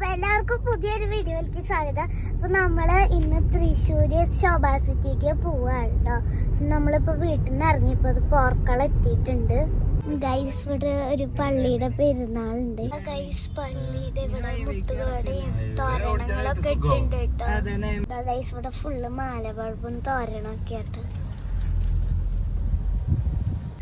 അപ്പൊ എല്ലാവർക്കും പുതിയൊരു വീഡിയോയിലേക്ക് സ്വാഗതം. അപ്പൊ നമ്മള് ഇന്ന് തൃശ്ശൂര് ശോഭാ സിറ്റിക്ക് പോവാണ് കേട്ടോ. നമ്മളിപ്പോ വീട്ടിൽ നിന്ന് ഇറങ്ങിയപ്പോ പോർക്കള എത്തിയിട്ടുണ്ട്. ഗൈസ് ഇവിടെ ഒരു പള്ളിയുടെ പെരുന്നാളുണ്ട്. ഗൈസ് പള്ളിയുടെ ഇവിടെ മുത്തുകടയും തോരണങ്ങളൊക്കെ ഇട്ടുണ്ട് കേട്ടോ. ഗൈസ് ഇവിടെ ഫുള്ള് മാല ബൾബും തോരണമൊക്കെ ആട്ടോ.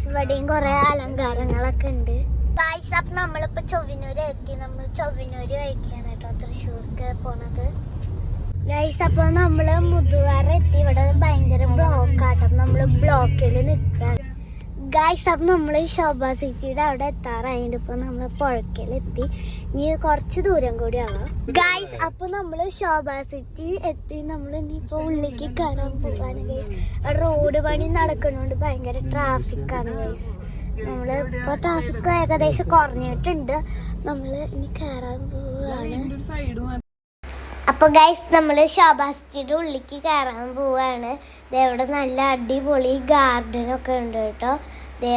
ഇവിടെയും കൊറേ അലങ്കാരങ്ങളൊക്കെ ഉണ്ട്. ഗൈസ് അപ്പൊ നമ്മളിപ്പോ ചൊവ്വന്നൂര് എത്തി. നമ്മൾ ചൊവ്വന്നൂര് വഴിക്കാണ് കേട്ടോ തൃശ്ശൂർക്ക് പോണത്. ഗൈസ് അപ്പൊ നമ്മള് മുതുവാറ എത്തി. ഇവിടെ ഭയങ്കര ബ്ലോക്കാട്ടോ. നമ്മള് ബ്ലോക്കിൽ നിക്കാണ്. ഗൈസ് അപ്പൊ നമ്മള് ശോഭാ സിറ്റിയുടെ അവിടെ എത്താറായിട്ട് ഇപ്പൊ നമ്മള് പുഴക്കലെത്തി. ഇനി കുറച്ച് ദൂരം കൂടി ആവാം. ഗൈസ് അപ്പൊ നമ്മള് ശോഭാ സിറ്റി എത്തി. നമ്മൾ ഇനിയിപ്പോ ഉള്ളിലേക്ക് കയറാൻ പോവാണ് ഗൈസ്. റോഡ് പണി നടക്കുന്നോണ്ട് ഭയങ്കര ട്രാഫിക്കാണ് ഗൈസ്. നമ്മള് ഇപ്പൊ ട്രാഫിക് ഏകദേശം കുറഞ്ഞിട്ടുണ്ട്. നമ്മള് ഇനി കയറാൻ പോവാണ്. അപ്പൊ ഗൈസ് നമ്മള് ശോഭാ സിറ്റിയുടെ ഉള്ളിലേക്ക് കയറാൻ പോവാണ്. ഇവിടെ നല്ല അടിപൊളി ഗാർഡനൊക്കെ ഉണ്ട് കേട്ടോ.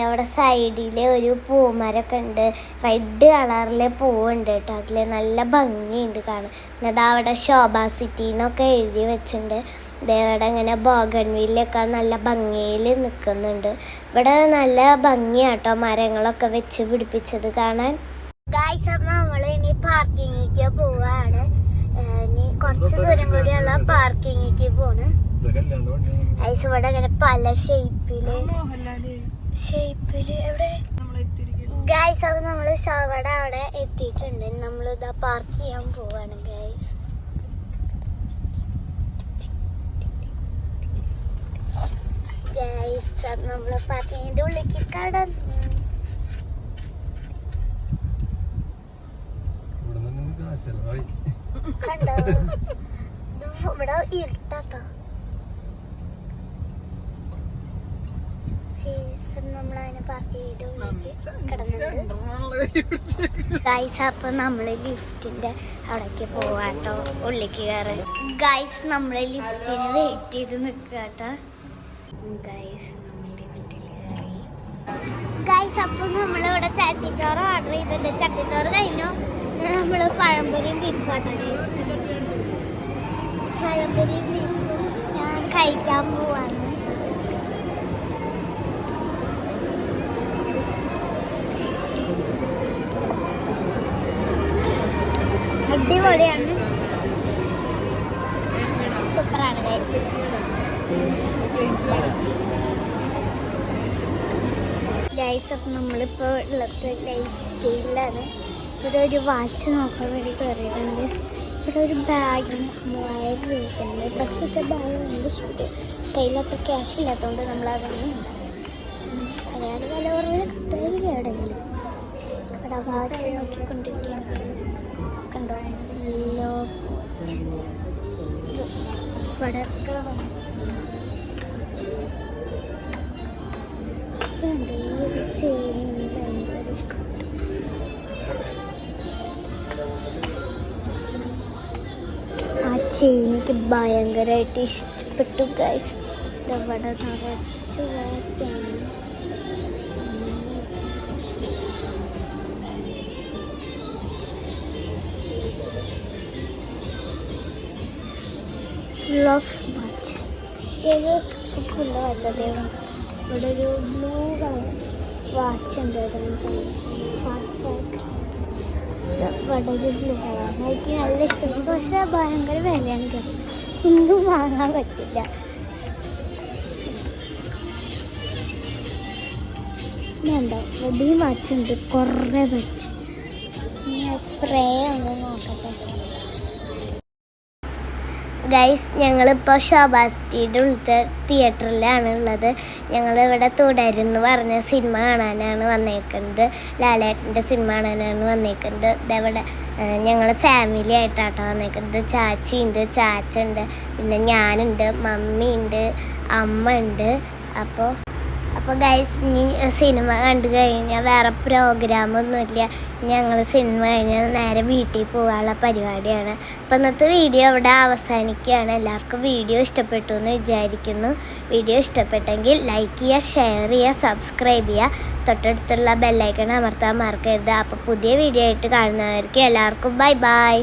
അവിടെ സൈഡില് ഒരു പൂമരൊക്കെ ഉണ്ട്. റെഡ് കളറിലെ പൂവുണ്ട് കേട്ടോ. അതില് നല്ല ഭംഗിയുണ്ട് കാണാൻ. എന്നിട്ട് അവിടെ ശോഭാ സിറ്റി എന്നൊക്കെ എഴുതി വെച്ചിട്ടുണ്ട്. ഇവിടെ ഇങ്ങനെ ബോഗൺവില്ലൊക്കെ നല്ല ഭംഗിയിൽ നിൽക്കുന്നുണ്ട്. ഇവിടെ നല്ല ഭംഗിയാട്ടോ മരങ്ങളൊക്കെ വെച്ച് പിടിപ്പിച്ചത് കാണാൻ. ഗൈസ് അപ്പൊ നമ്മള് ഇനി പാർക്കിങ്ങിലേക്ക് പോവാണ്. ഇനി കുറച്ച് ദൂരം കൂടിയുള്ള പാർക്കിങ്ങിലേക്ക് പോണ്. ഗൈസ് ഇവിടെ ഇങ്ങനെ പല ഷേപ്പില് എവിടെ ഗൈസ് അപ്പൊ നമ്മള് അവിടെ എത്തിയിട്ടുണ്ട്. നമ്മളിതാ പാർക്ക് ചെയ്യാൻ പോവാണ് ഗൈസ്. നമ്മള് പാർക്കിങ്ങിന്റെ ഉള്ളിലേക്ക് കടന്നു. കണ്ടോ ഇവിടെ ഇരുട്ടാട്ടോ. നമ്മളതിനെ പാർക്ക് ചെയ്തിട്ട് ഉള്ളിലേക്ക് കിടന്നിട്ടുണ്ട്. ഗൈസ് അപ്പൊ നമ്മള് ലിഫ്റ്റിന്റെ അവിടേക്ക് പോവാട്ടോ. ഉള്ളിലേക്ക് കയറി ഗൈസ് നമ്മള് ലിഫ്റ്റിന് വെയിറ്റ് ചെയ്ത് നിക്കാട്ടോ. ഗൈസ് നമ്മൾ ലിഫ്റ്റിൽ കയറി. ഗൈസ് അപ്പൊ നമ്മളിവിടെ ചട്ടിച്ചോറ് ഓർഡർ ചെയ്തിട്ടുണ്ട്. ചട്ടിച്ചോറ് കഴിഞ്ഞു. നമ്മള് പഴംപൊരിയും ബീഫാട്ടോ ഗൈസ്. പഴംപൊരിയും ബീഫും ഞാൻ കഴിക്കാൻ പോവാണ്. അടിപൊളിയാണ്, സൂപ്പറാണ് ഗൈസ്. ഗൈസ് അപ്പം നമ്മളിപ്പോൾ ഉള്ളത് ലൈഫ് സ്റ്റൈലിലാണ്. ഇവിടെ ഒരു വാച്ച് നോക്കാൻ വേണ്ടി കയറിയിട്ടുണ്ട്. ഇവിടെ ഒരു ബാഗിന് 3000 രൂപയുണ്ട്. പക്ഷേ ബാഗ് ഭയങ്കര ഇഷ്ടപ്പെട്ടു. കയ്യിലത്ര ക്യാഷ് ഇല്ലാത്തതുകൊണ്ട് നമ്മളതൊന്നും അയാൾ വില കുറഞ്ഞ് കിട്ടുമായിരിക്കും എവിടെയെങ്കിലും. ഇവിടെ വാച്ച് നോക്കിക്കൊണ്ടിരിക്കുകയാണ്. കണ്ടോ ഫുല്ലോ ഇവിടെയൊക്കെ ചെയിന് ഭയങ്കര ഇഷ്ടപ്പെട്ടു. ആ ചെയിൻ എനിക്ക് ഭയങ്കരമായിട്ട് ഇഷ്ടപ്പെട്ടു ഗൈസ്. ഇവിടെ നിറച്ച് വാച്ചാണ്. Full of watch. ഏതോ ഫുൾ വാച്ച്. അദ്ദേഹം ഇവിടെ ഒരു ബ്ലൂ കളർ വാച്ച് ഉണ്ട്. Fast back. ഇവിടെ ഒരു ബ്ലൂ കളർ എനിക്ക് നല്ല ഇഷ്ടപ്പെട്ടു. പക്ഷേ ഭയങ്കര വിലയാണ് ഗൈസ്. ഒന്നും വാങ്ങാൻ പറ്റില്ല. വേണ്ട ഇവിടെ വാച്ച് ഉണ്ട്. കുറേ വാച്ച്. സ്പ്രേ ഒന്ന് നോക്കട്ടെ ഗൈസ്. ഞങ്ങളിപ്പോൾ ശോഭാ സിറ്റിയുടെ ഉള്ളിലത്തെ തിയേറ്ററിലാണ് ഉള്ളത്. ഞങ്ങളിവിടെ തുടരുന്ന് പറഞ്ഞ സിനിമ കാണാനാണ് വന്നേക്കുന്നത്. ലാലേട്ടൻ്റെ സിനിമ കാണാനാണ് വന്നേക്കുന്നത്. ഇതവിടെ ഞങ്ങൾ ഫാമിലി ആയിട്ടാട്ടോ വന്നേക്കുന്നത്. ചാച്ചിയുണ്ട്, ചാച്ചുണ്ട്, പിന്നെ ഞാനുണ്ട്, മമ്മിയുണ്ട്, അമ്മ ഉണ്ട്. അപ്പോൾ ഗൈസ് ഇനി സിനിമ കണ്ടു കഴിഞ്ഞാൽ വേറെ പ്രോഗ്രാമൊന്നുമില്ല. ഞങ്ങൾ സിനിമ കഴിഞ്ഞാൽ നേരെ വീട്ടിൽ പോകാനുള്ള പരിപാടിയാണ്. അപ്പോൾ ഇന്നത്തെ വീഡിയോ ഇവിടെ അവസാനിക്കുകയാണ്. എല്ലാവർക്കും വീഡിയോ ഇഷ്ടപ്പെട്ടു എന്ന് വിചാരിക്കുന്നു. വീഡിയോ ഇഷ്ടപ്പെട്ടെങ്കിൽ ലൈക്ക് ചെയ്യുക, ഷെയർ ചെയ്യുക, സബ്സ്ക്രൈബ് ചെയ്യുക. തൊട്ടടുത്തുള്ള ബെല്ലൈക്കൺ അമർത്താൻ മറക്കരുത്. അപ്പോൾ പുതിയ വീഡിയോ ആയിട്ട് കാണുന്നവർക്ക് എല്ലാവർക്കും ബൈ ബൈ.